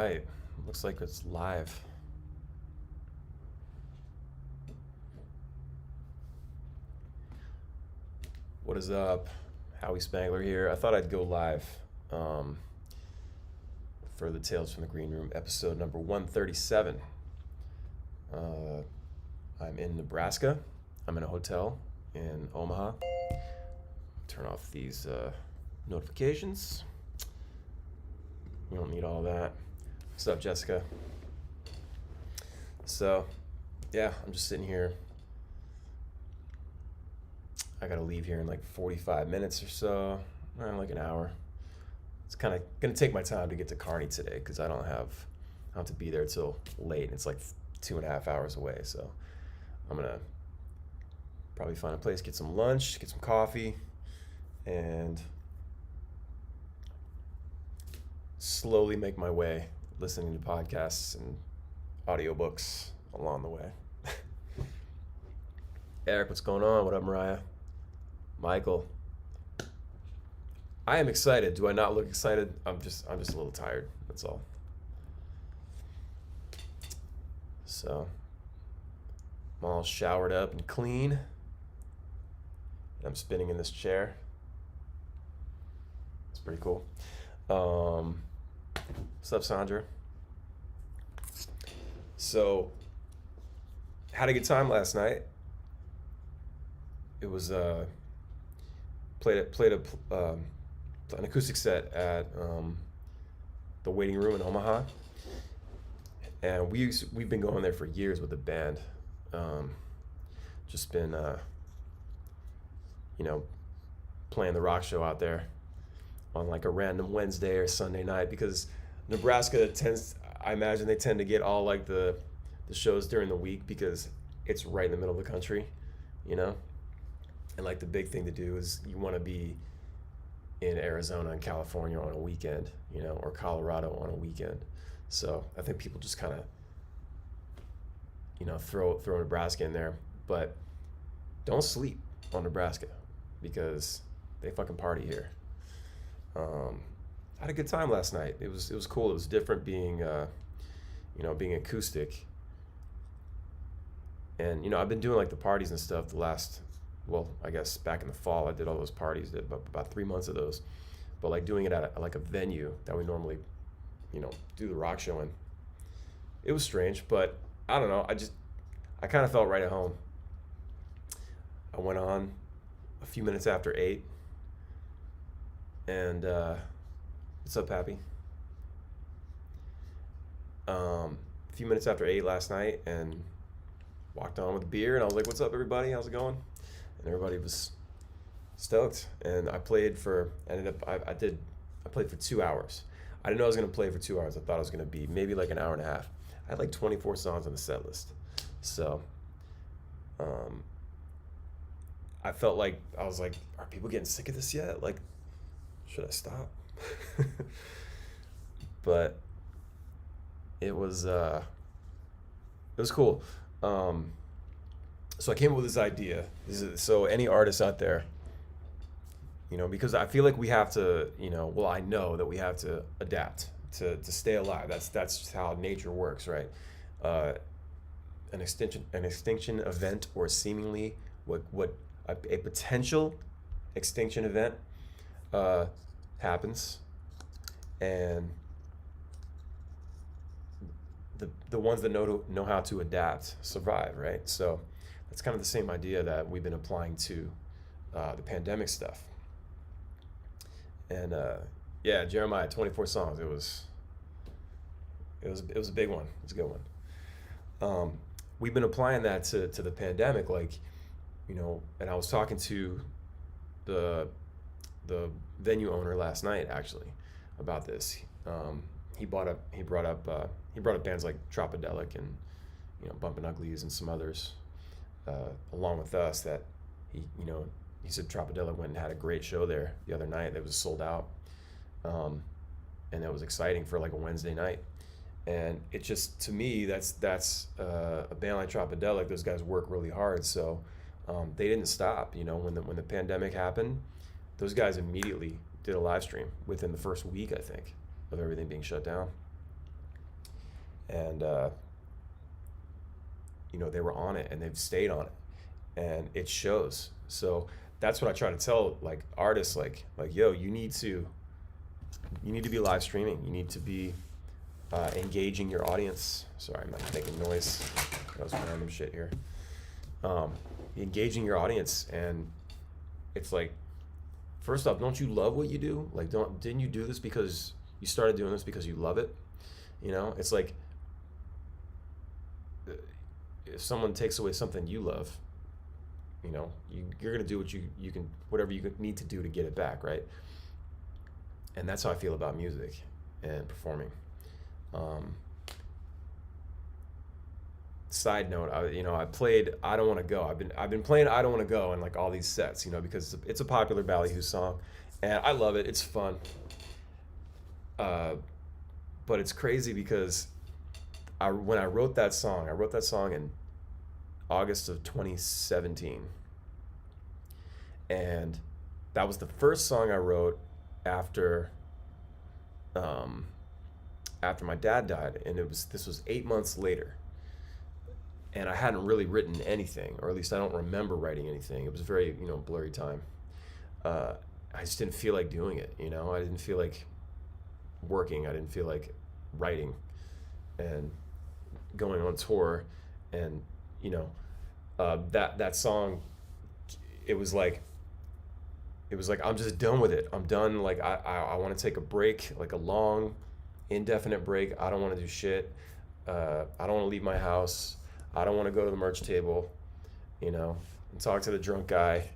right. Looks like it's live. What is up? Howie Spangler here. I thought I'd go live um, for the Tales from the Green Room, episode number 137. I'm in Nebraska. I'm in a hotel in Omaha. Turn off these notifications. You don't need all that. What's up, Jessica? So, yeah, I'm just sitting here. I gotta leave here in like 45 minutes or so, like an hour. It's kind of gonna take my time to get to Kearney today because I don't have to be there till late. It's like 2.5 hours away, so I'm gonna probably find a place, get some lunch, get some coffee, and slowly make my way listening to podcasts and audiobooks along the way. Eric, what's going on? What up, Mariah? Michael. I am excited. Do I not look excited? I'm just a little tired. That's all. So I'm all showered up and clean. I'm spinning in this chair. It's pretty cool. What's up, Sandra? So, had a good time last night. It was played an acoustic set at the Waiting Room in Omaha, and we've been going there for years with the band. Just been playing the rock show out there on like a random Wednesday or Sunday night because Nebraska I imagine they tend to get all like the shows during the week because it's right in the middle of the country, and like the big thing to do is you want to be in Arizona and California on a weekend, or Colorado on a weekend. So I think people just kind of, throw Nebraska in there, but don't sleep on Nebraska because they fucking party here. I had a good time last night. It was cool. It was different being, being acoustic. And, I've been doing like the parties and stuff I guess back in the fall, I did all those parties, did about 3 months of those. But like doing it at a venue that we normally, do the rock show in. It was strange, but I don't know. I kind of felt right at home. I went on a few minutes after 8. And, what's up, Pappy? A few minutes after 8 last night and walked on with a beer. And I was like, what's up, everybody? How's it going? And everybody was stoked. And I played for 2 hours. I didn't know I was going to play for 2 hours. I thought it was going to be maybe like an hour and a half. I had like 24 songs on the set list. So, I felt like, I was like, are people getting sick of this yet? Like, should I stop? But it was cool. So I came up with this idea. So any artists out there, because I feel like we have to, I know that we have to adapt to stay alive. That's just how nature works, right? An extinction event, or seemingly what a potential extinction event happens, and the ones that know how to adapt survive, right? So that's kind of the same idea that we've been applying to the pandemic stuff. And Jeremiah, 24 songs. It was a big one. It was a good one. We've been applying that to the pandemic, like, and I was talking to the venue owner last night actually about this. He brought up bands like Tropodelic and Bumpin' Uglies and some others along with us that he said Tropodelic went and had a great show there the other night that was sold out, and it was exciting for like a Wednesday night. And it just, to me, that's a band like Tropodelic. Those guys work really hard, so they didn't stop. When the pandemic happened, those guys immediately did a live stream within the first week, I think, of everything being shut down. and they were on it and they've stayed on it, and it shows. So that's what I try to tell like artists, like yo, you need to be live streaming. You need to be engaging your audience. Sorry, I'm like making noise. That was random shit here. Engaging your audience, and it's like, first off, don't you love what you do? Like, didn't you do this because you started doing this because you love it? It's like if someone takes away something you love, you're gonna do what you can, whatever you need to do to get it back, right? And that's how I feel about music and performing. Side note, I played "I Don't Want to Go." I've been playing "I Don't Want to Go" in like all these sets, because it's a popular Ballyhoo song, and I love it. It's fun. But it's crazy because when I wrote that song in August of 2017, and that was the first song I wrote after my dad died, and this was 8 months later, and I hadn't really written anything, or at least I don't remember writing anything. It was a very blurry time. I just didn't feel like doing it. I didn't feel like working. I didn't feel like writing and going on tour, and that song, it was like I'm just done with it. I'm done. Like I want to take a break, like a long, indefinite break. I don't want to do shit. I don't want to leave my house. I don't want to go to the merch table, and talk to the drunk guy,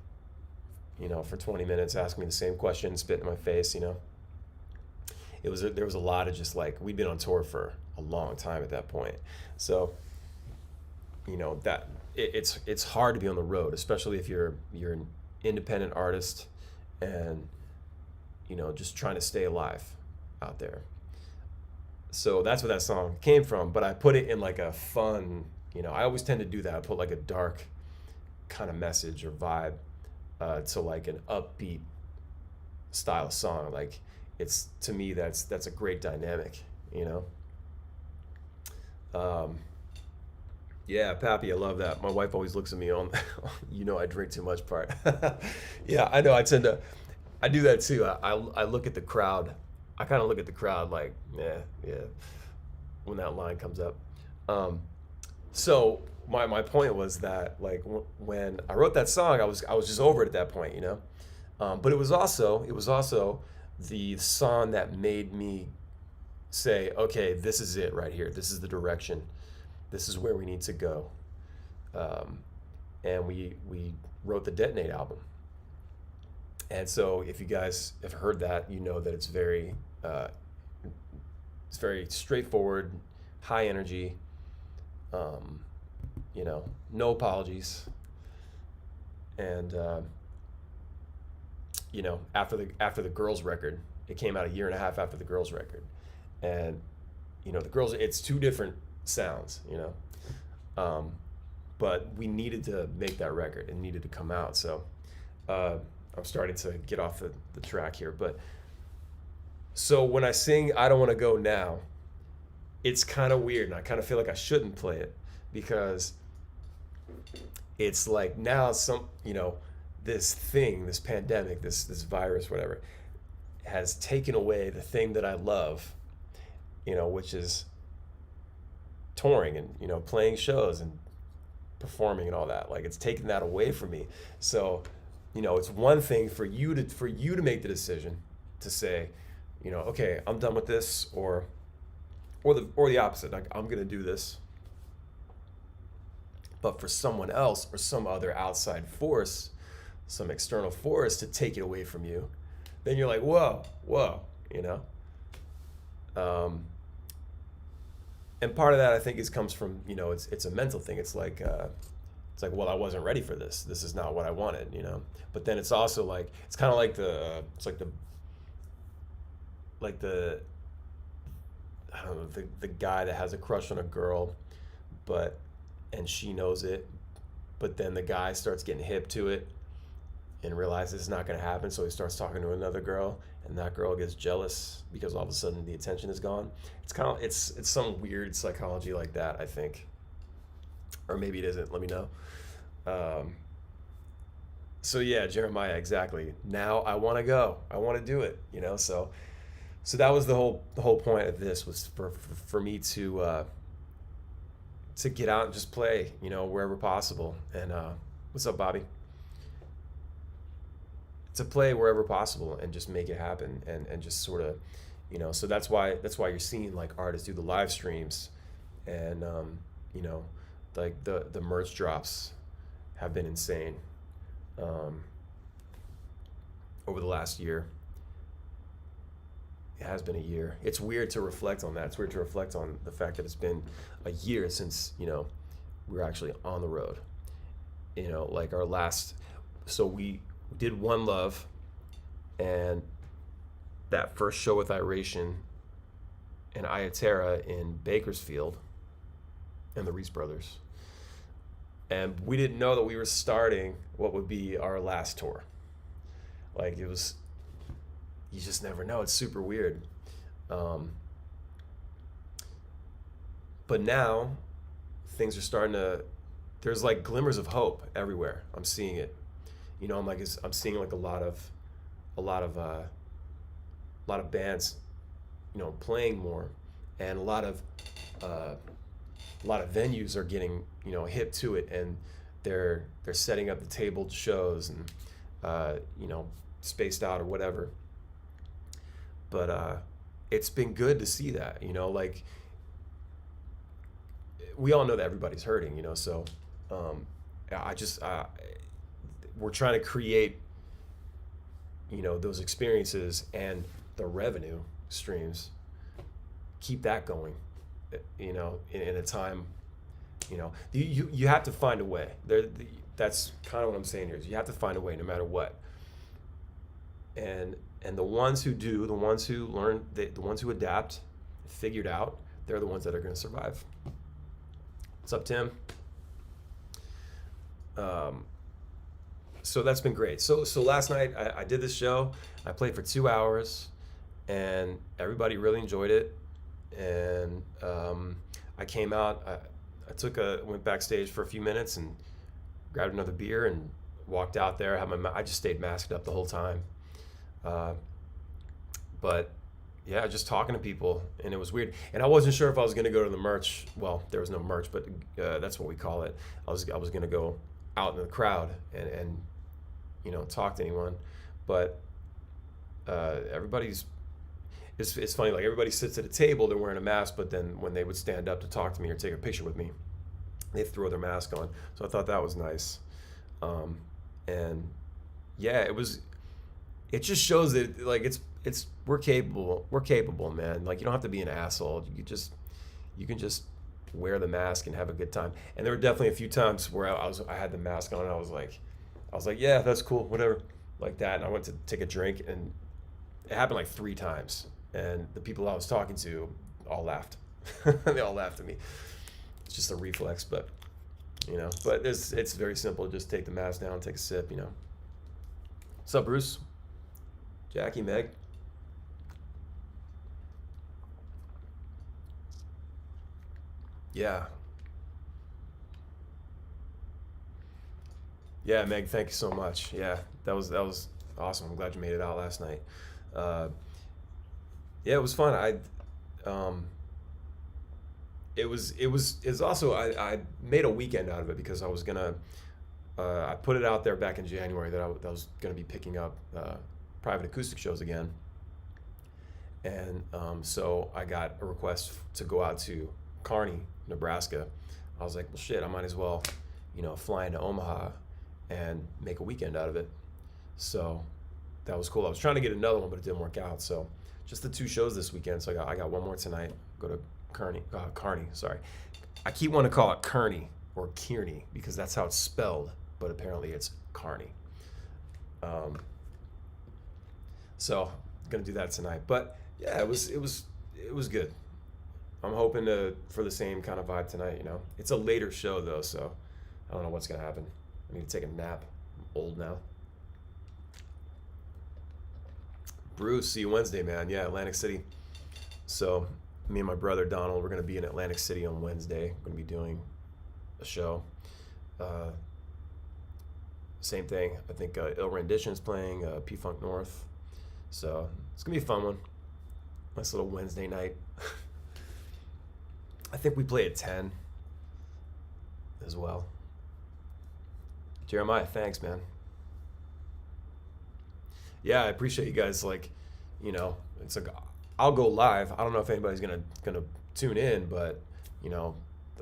for 20 minutes, ask me the same question, spit in my face. There was a lot of just like, we'd been on tour for a long time at that point, so that it's hard to be on the road, especially if you're an independent artist and just trying to stay alive out there. So that's where that song came from, but I put it in like a fun, I always tend to do that. I put like a dark kind of message or vibe to like an upbeat style song. Like, it's, to me, that's a great dynamic. Yeah, Pappy, I love that. My wife always looks at me on I drink too much part. Yeah, I know. I do that too. I look at the crowd. I kind of look at the crowd like, yeah, when that line comes up. So my point was that, like, when I wrote that song, I was just over it at that point, but it was also the song that made me say, okay, this is it right here. This is the direction. This is where we need to go. And we wrote the Detonate album. And so if you guys have heard that, that it's very straightforward, high energy, no apologies. And after the Girls record, it came out a year and a half after the Girls record, and the Girls, it's two different sounds, but we needed to make that record. It needed to come out. So I'm starting to get off the track here, but so when I sing "I Don't Want to Go" now, it's kind of weird, and I kind of feel like I shouldn't play it, because it's like now this thing, this pandemic, this virus, whatever, has taken away the thing that I love, which is touring and playing shows and performing and all that. Like, it's taken that away from me. So it's one thing for you to make the decision to say, okay, I'm done with this, or the opposite, like, I'm gonna do this. But for someone else, or some other outside force, some external force, to take it away from you, then you're like, whoa, and part of that, I think, comes from, it's a mental thing. It's like, well, I wasn't ready for this. This is not what I wanted, But then it's also like, it's kind of like I don't know, the guy that has a crush on a girl, and she knows it, but then the guy starts getting hip to it, and realizes it's not going to happen. So he starts talking to another girl, and that girl gets jealous because all of a sudden the attention is gone. It's kind of it's some weird psychology like that, I think, or maybe it isn't. Let me know. Um, so yeah, Jeremiah, exactly. Now I want to go. I want to do it. So that was the whole point of this was for me to get out and just play, wherever possible. And what's up, Bobby? To play wherever possible and just make it happen and just sort of, so that's why you're seeing like artists do the live streams and you know like the merch drops have been insane um, over the last year. It has been a year. It's weird to reflect on that. It's weird to reflect on the fact that it's been a year since we were actually on the road. Like our last, so we did One Love, and that first show with Iration and Ayaterra in Bakersfield and the Reese Brothers. And we didn't know that we were starting what would be our last tour. Like it was, you just never know. It's super weird. But now things are starting to, there's like glimmers of hope everywhere. I'm seeing it. I'm seeing like a lot of bands, playing more, and a lot of venues are getting hip to it, and they're setting up the tabled shows and spaced out or whatever. But it's been good to see that, like we all know that everybody's hurting, so we're trying to create those experiences and the revenue streams, keep that going, in a time, you have to find a way there. That's kind of what I'm saying here, is you have to find a way no matter what. And the ones who do, the ones who learn, the ones who adapt, figured out, they're the ones that are going to survive. What's up, Tim? So that's been great. So last night I did this show. I played for 2 hours, and everybody really enjoyed it. And I came out. I went backstage for a few minutes and grabbed another beer and walked out there. I just stayed masked up the whole time. But yeah, just talking to people, and it was weird. And I wasn't sure if I was going to go to the merch. Well, there was no merch, but that's what we call it. I was going to go out in the crowd and talk to anyone, but it's funny, like everybody sits at a table, they're wearing a mask, but then when they would stand up to talk to me or take a picture with me, they throw their mask on. So I thought that was nice. And yeah, it just shows that like we're capable, man. Like you don't have to be an asshole. You can just wear the mask and have a good time. And there were definitely a few times where I had the mask on and I was like, yeah, that's cool, whatever, like that. And I went to take a drink, and it happened like 3 times. And the people I was talking to all laughed. They all laughed at me. It's just a reflex, but it's very simple. Just take the mask down, take a sip, What's up, Bruce? Jackie, Meg? Yeah. Yeah, Meg, thank you so much. Yeah, that was awesome. I'm glad you made it out last night. Yeah, it was fun. It's also I made a weekend out of it because I was gonna I put it out there back in January that I was gonna be picking up private acoustic shows again, and so I got a request to go out to Kearney, Nebraska. I was like, well, shit, I might as well, fly into Omaha and make a weekend out of it. So that was cool. I was trying to get another one, but it didn't work out. So just the 2 shows this weekend. So I got one more tonight. Go to Kearney. Sorry, I keep wanting to call it Kearney or Kearney because that's how it's spelled, but apparently it's Kearney. So gonna do that tonight. But yeah, it was good. I'm hoping for the same kind of vibe tonight. It's a later show though, so I don't know what's gonna happen. I need to take a nap. I'm old now. Bruce, see you Wednesday, man. Yeah, Atlantic City. So me and my brother Donald, we're gonna be in Atlantic City on Wednesday. We're gonna be doing a show. Uh, Same thing. I think Ill Rendition is playing P Funk North. So it's gonna be a fun one. Nice little Wednesday night. I think we play at 10 as well. Jeremiah, thanks, man. Yeah, I appreciate you guys. Like, it's like I'll go live. I don't know if anybody's gonna tune in, but you know,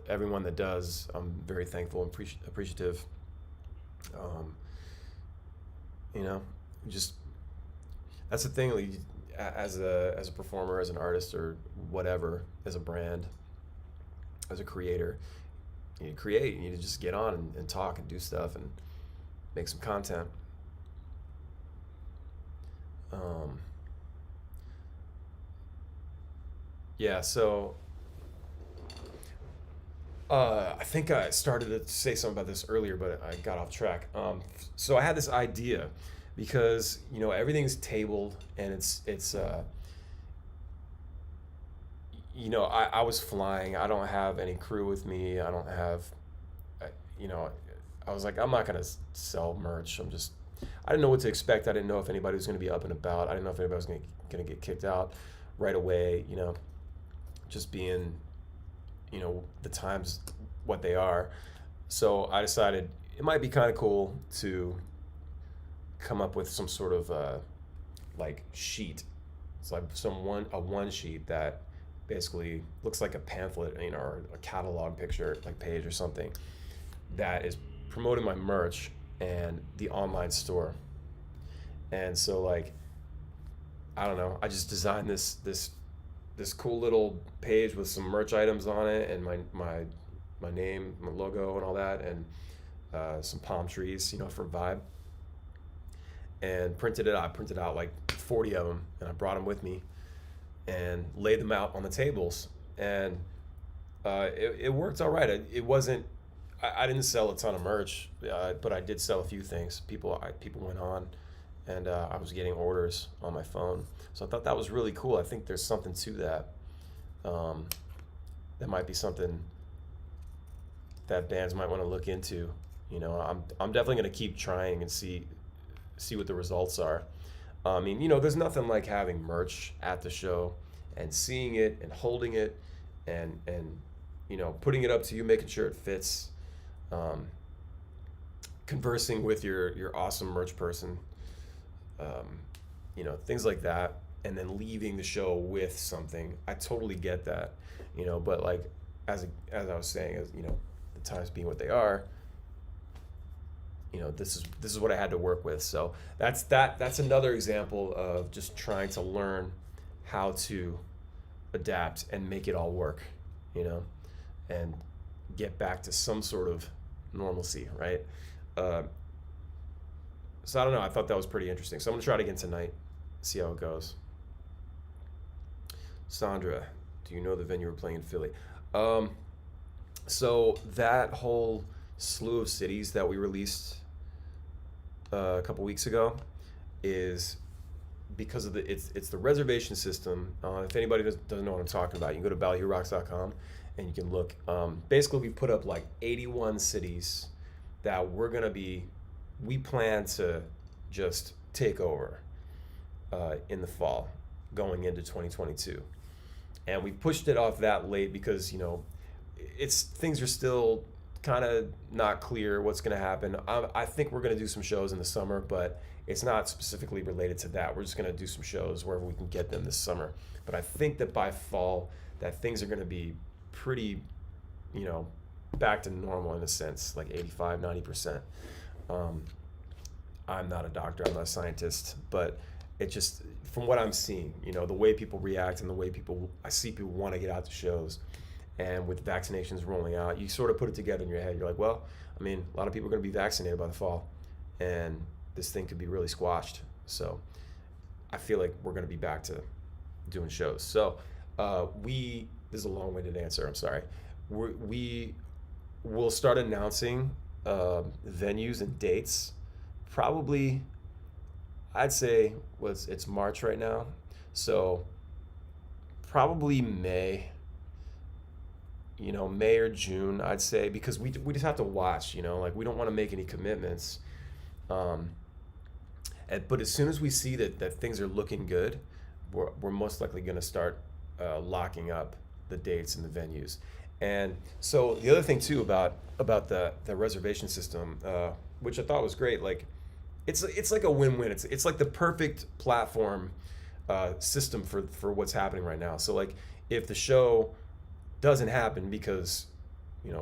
everyone that does, I'm very thankful and appreciative. Um, just that's the thing. Like, as a performer, as an artist, or whatever, as a brand, as a creator, you need to create. You need to just get on and talk and do stuff and make some content. Yeah, so I think I started to say something about this earlier, but I got off track. So I had this idea because everything's tabled and I was flying. I don't have any crew with me. I don't have, you know, I was like, I'm not gonna sell merch. I didn't know what to expect. I didn't know if anybody was gonna be up and about. I didn't know if anybody was gonna get kicked out right away. Just being, the times what they are. So I decided it might be kind of cool to come up with some sort of like sheet. It's like a one sheet that basically looks like a pamphlet, or a catalog picture, like page or something, that is promoting my merch and the online store. And so, like, I don't know, I just designed this cool little page with some merch items on it, and my name, my logo, and all that, and some palm trees, for vibe. And printed it out. I printed out like 40 of them, and I brought them with me and laid them out on the tables. And it worked all right. It wasn't. I didn't sell a ton of merch, but I did sell a few things. People went on, and I was getting orders on my phone. So I thought that was really cool. I think there's something to that. That might be something that bands might want to look into. I'm definitely going to keep trying and see what the results are. There's nothing like having merch at the show and seeing it and holding it and putting it up to you, making sure it fits. Conversing with your awesome merch person, things like that, and then leaving the show with something. I totally get that, but like as I was saying, the times being what they are, this is what I had to work with. So that's another example of just trying to learn how to adapt and make it all work, and get back to some sort of normalcy, right? So I don't know. I thought that was pretty interesting. So I'm gonna try it again tonight, see how it goes. Sandra, do you know the venue we're playing in Philly? So that whole slew of cities that we released a couple weeks ago is because of it's the reservation system. If anybody doesn't know what I'm talking about, you can go to ballyhoorocks.com and you can look. Basically, we put up like 81 cities that we plan to just take over in the fall, going into 2022. And we pushed it off that late because things are still kind of not clear what's going to happen. I think we're going to do some shows in the summer, but it's not specifically related to that. We're just going to do some shows wherever we can get them this summer. But I think that by fall, that things are going to be pretty, back to normal in a sense, like 85, 90%. I'm not a doctor, I'm not a scientist, but it just, from what I'm seeing, the way people react and the way I see people want to get out to shows, and with vaccinations rolling out, you sort of put it together in your head. You're like, well, a lot of people are going to be vaccinated by the fall, and this thing could be really squashed. So I feel like we're going to be back to doing shows. So this is a long-winded answer, I'm sorry. We will start announcing venues and dates probably, I'd say it's March right now, so probably May. May or June, I'd say, because we just have to watch. Like we don't want to make any commitments. Um, but as soon as we see that things are looking good, we're most likely going to start locking up the dates and the venues. And so the other thing too about the reservation system, which I thought was great, like it's like a win-win. It's like the perfect platform system for what's happening right now. So like if the show doesn't happen because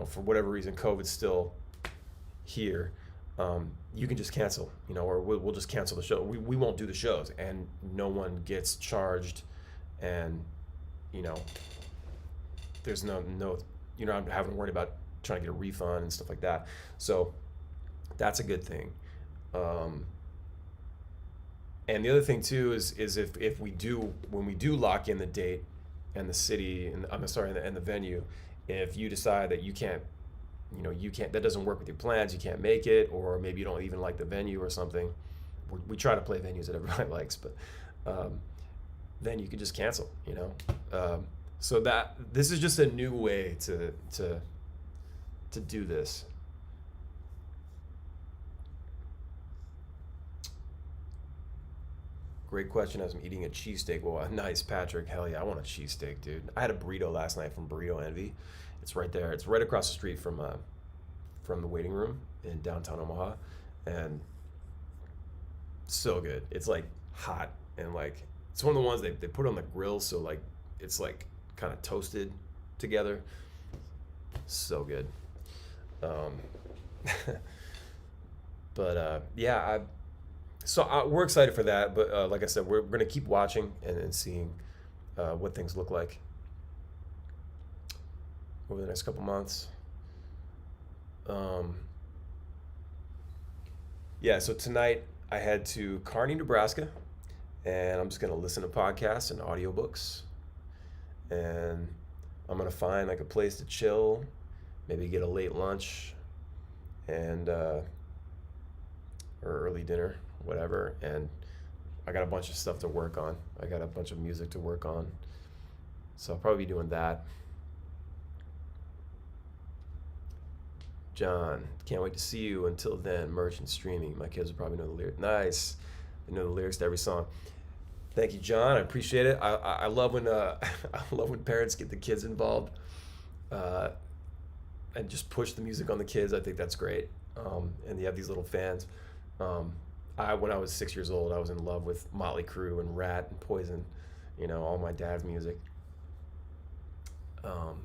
for whatever reason COVID's still here, you can just cancel, or we'll just cancel the show. We won't do the shows, and no one gets charged, and you know there's no you're not having to worry about trying to get a refund and stuff like that. So that's a good thing. Um, and the other thing too is if we do when we do lock in the date and the city and I'm sorry and the venue, if you decide that you can't that doesn't work with your plans, you can't make it, or maybe you don't even like the venue or something. We try to play venues that everybody likes, but um, then you can just cancel. So that this is just a new way to do this. Great question. As I'm eating a cheesesteak. Well, nice, Patrick. Hell yeah, I want a cheesesteak, dude. I had a burrito last night from Burrito Envy. It's right there. It's right across the street from the waiting room in downtown Omaha, and so good. It's like hot and like it's one of the ones they put on the grill, so like it's like kind of toasted together. So good. Um, but yeah, we're excited for that. But like I said, we're gonna keep watching and seeing what things look like over the next couple months. Um, yeah, so tonight I head to Kearney, Nebraska, and I'm just gonna listen to podcasts and audiobooks, and I'm gonna find like a place to chill, maybe get a late lunch, and or early dinner, whatever. And I got a bunch of stuff to work on. I got a bunch of music to work on, so I'll probably be doing that. John, can't wait to see you. Until then, merch and streaming. My kids will probably know the lyrics. Nice. They know the lyrics to every song. Thank you, John. I appreciate it. I love when I love when parents get the kids involved uh, and just push the music on the kids. I think that's great. And you have these little fans. When I was 6 years old, I was in love with Motley Crue and Rat and Poison. All my dad's music. Um,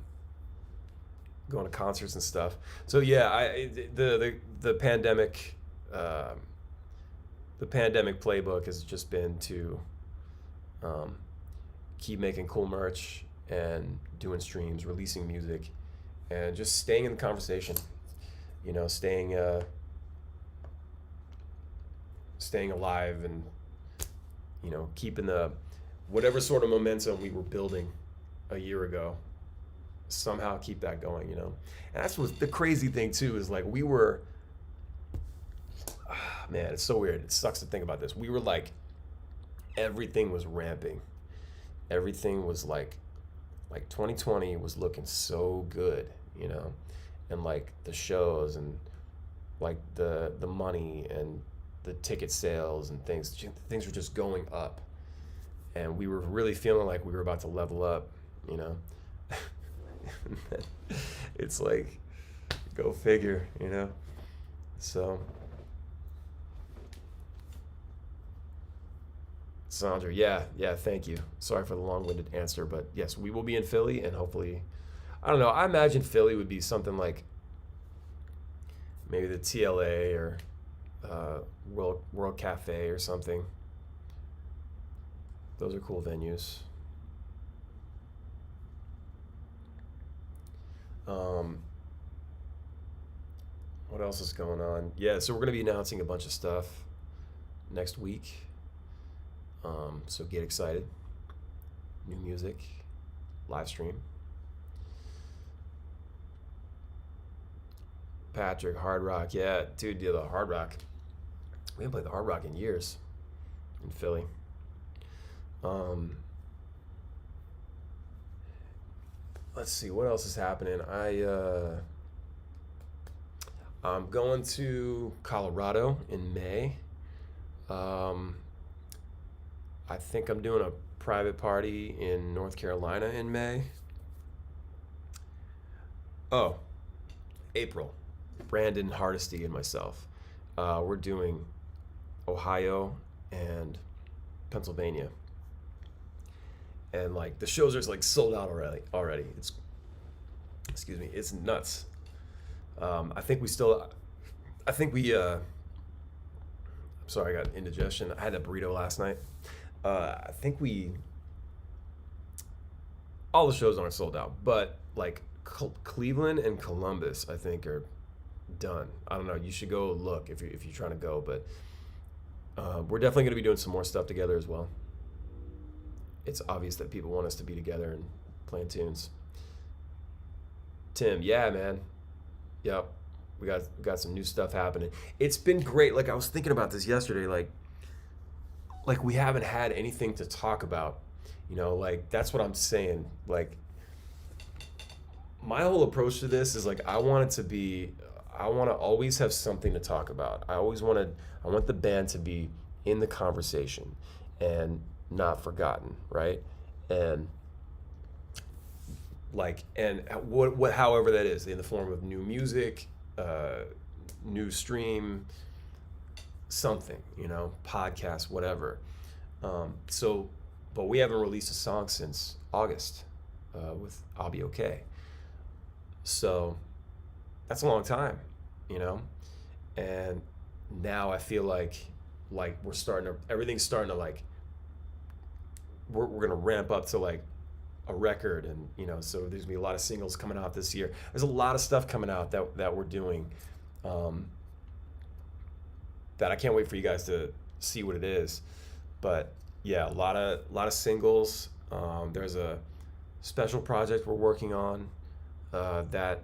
Going to concerts and stuff. So yeah, the pandemic, um, the pandemic playbook has just been to um, keep making cool merch and doing streams, releasing music, and just staying in the conversation. Staying alive, and keeping the whatever sort of momentum we were building a year ago, somehow keep that going. And that's what the crazy thing too is, like, we were man, it's so weird. It sucks to think about this. We were like, everything was ramping. Everything was like 2020 was looking so good, and like the shows and like the money and the ticket sales and things were just going up, and we were really feeling like we were about to level up, you know. It's like, go figure, So, Sandra, yeah, thank you. Sorry for the long-winded answer, but yes, we will be in Philly, and hopefully, I don't know, I imagine Philly would be something like maybe the TLA or World Cafe or something. Those are cool venues. Um, what else is going on? Yeah, so we're going to be announcing a bunch of stuff next week. So get excited. New music, live stream. Patrick, Hard Rock. Yeah, dude, the Hard Rock. We haven't played the Hard Rock in years. in Philly. Um, let's see what else is happening. I'm going to Colorado in May. Um, I think I'm doing a private party in North Carolina in May. Oh, April. Brandon Hardesty and myself. We're doing Ohio and Pennsylvania, and like the shows are like sold out already. It's excuse me, it's nuts. I think we still. I think we. Sorry, I got indigestion. I had a burrito last night. I think we. All the shows aren't sold out, but like Cleveland and Columbus, I think are done. I don't know. You should go look if you're trying to go, but we're definitely going to be doing some more stuff together as well. It's obvious that people want us to be together and playing tunes. Tim, yeah, man. Yep. We got some new stuff happening. It's been great. Like I was thinking about this yesterday, like we haven't had anything to talk about. Like that's what I'm saying. Like my whole approach to this is like I want to always have something to talk about. I want the band to be in the conversation and not forgotten, right? And what however that is, in the form of new music, new stream, something, podcast, whatever. But we haven't released a song since August with I'll Be Okay. So that's a long time, and now I feel like everything's starting to like, we're going to ramp up to like a record, and so there's gonna be a lot of singles coming out this year. There's a lot of stuff coming out that we're doing, that I can't wait for you guys to see what it is. But yeah, a lot of singles. There's a special project we're working on that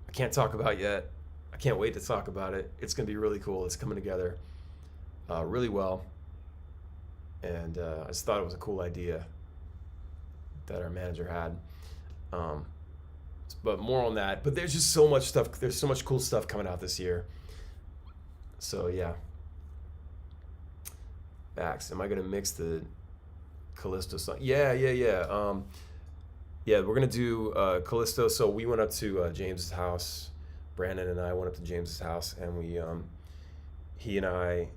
I can't talk about yet. I can't wait to talk about it. It's gonna be really cool. It's coming together really well, and I just thought it was a cool idea that our manager had. But more on that. But there's just so much stuff. There's so much cool stuff coming out this year. So yeah. Max, am I gonna mix the Callisto song? Yeah. Yeah, we're gonna do Callisto. So we went up to James's house. Brandon and I went up to James's house, and he and I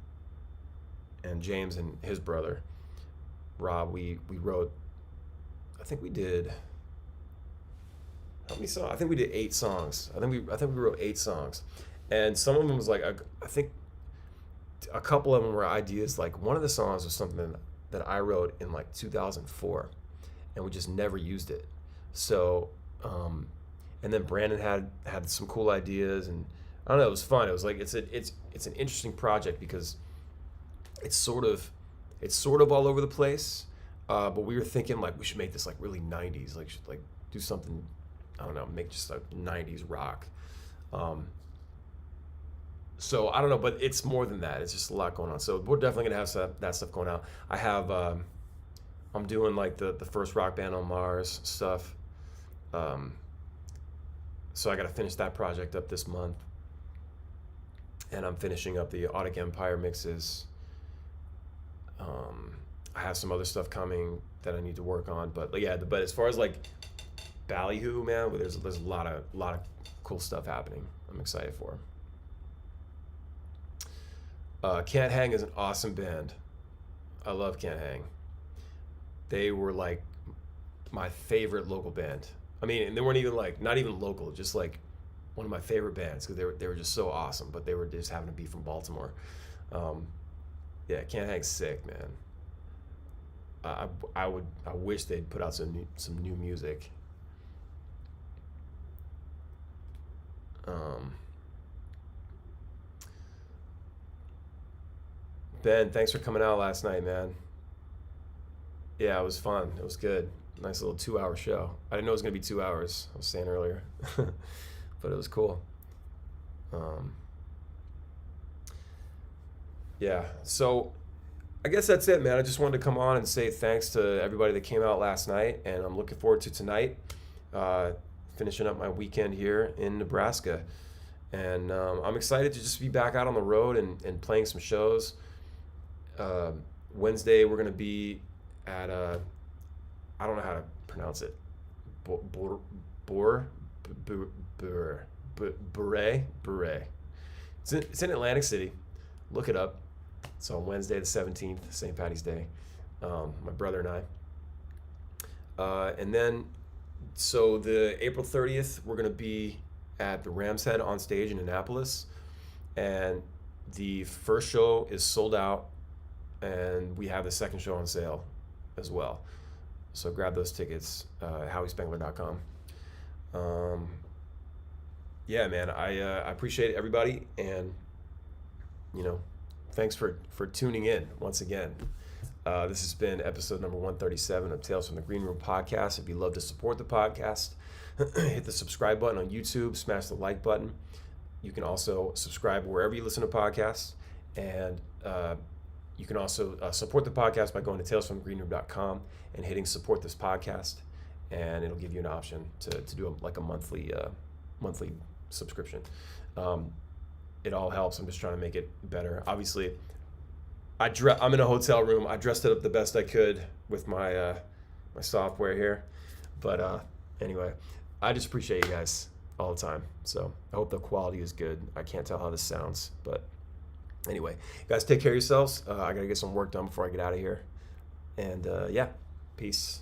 and James and his brother Rob, we wrote. I think we did. How many songs? I think we did 8 songs. I think we wrote 8 songs, and some of them was like I think a couple of them were ideas. Like one of the songs was something that I wrote in like 2004, and we just never used it. So, and then Brandon had some cool ideas, and I don't know. It was fun. It was like it's an interesting project because it's sort of all over the place. But we were thinking like we should make this like really 90s, like should like do something, I don't know, make just a 90s rock. So I don't know, but it's more than that. It's just a lot going on. So we're definitely gonna have that stuff going out. I have I'm doing like the first Rock Band on Mars stuff. So I got to finish that project up this month, and I'm finishing up the Audic Empire mixes. I have some other stuff coming that I need to work on, but but as far as like Ballyhoo, man, there's a lot of cool stuff happening. I'm excited for. Can't Hang is an awesome band. I love Can't Hang. They were like my favorite local band. I mean, and they weren't even like, not even local, just like one of my favorite bands because they were just so awesome. But they were just having to be from Baltimore. Yeah, Can't Hang's sick, man. I wish they'd put out some new music. Ben, thanks for coming out last night, man. Yeah, it was fun. It was good. Nice little 2-hour show. I didn't know it was gonna be 2 hours. I was saying earlier, but it was cool. Yeah. So I guess that's it, man. I just wanted to come on and say thanks to everybody that came out last night, and I'm looking forward to tonight, finishing up my weekend here in Nebraska. And I'm excited to just be back out on the road and playing some shows. Wednesday, we're going to be at, I don't know how to pronounce it, Bure. It's in Atlantic City. Look it up. It's on Wednesday the 17th, St. Patty's Day. My brother and I. And then, so the April 30th, we're going to be at the Ram's Head on stage in Annapolis. And the first show is sold out. And we have the second show on sale as well. So grab those tickets at howispangler.com. Yeah, man, I appreciate everybody, and thanks for tuning in once again. This has been episode number 137 of Tales from the Green Room podcast. If you'd love to support the podcast, hit the subscribe button on YouTube, smash the like button. You can also subscribe wherever you listen to podcasts, and you can also support the podcast by going to talesfromthegreenroom.com and hitting support this podcast, and it'll give you an option to do a monthly subscription. It all helps. I'm just trying to make it better. Obviously, I'm in a hotel room. I dressed it up the best I could with my my software here, but anyway, I just appreciate you guys all the time. So I hope the quality is good. I can't tell how this sounds, but anyway, guys, take care of yourselves. I gotta get some work done before I get out of here, and yeah, peace.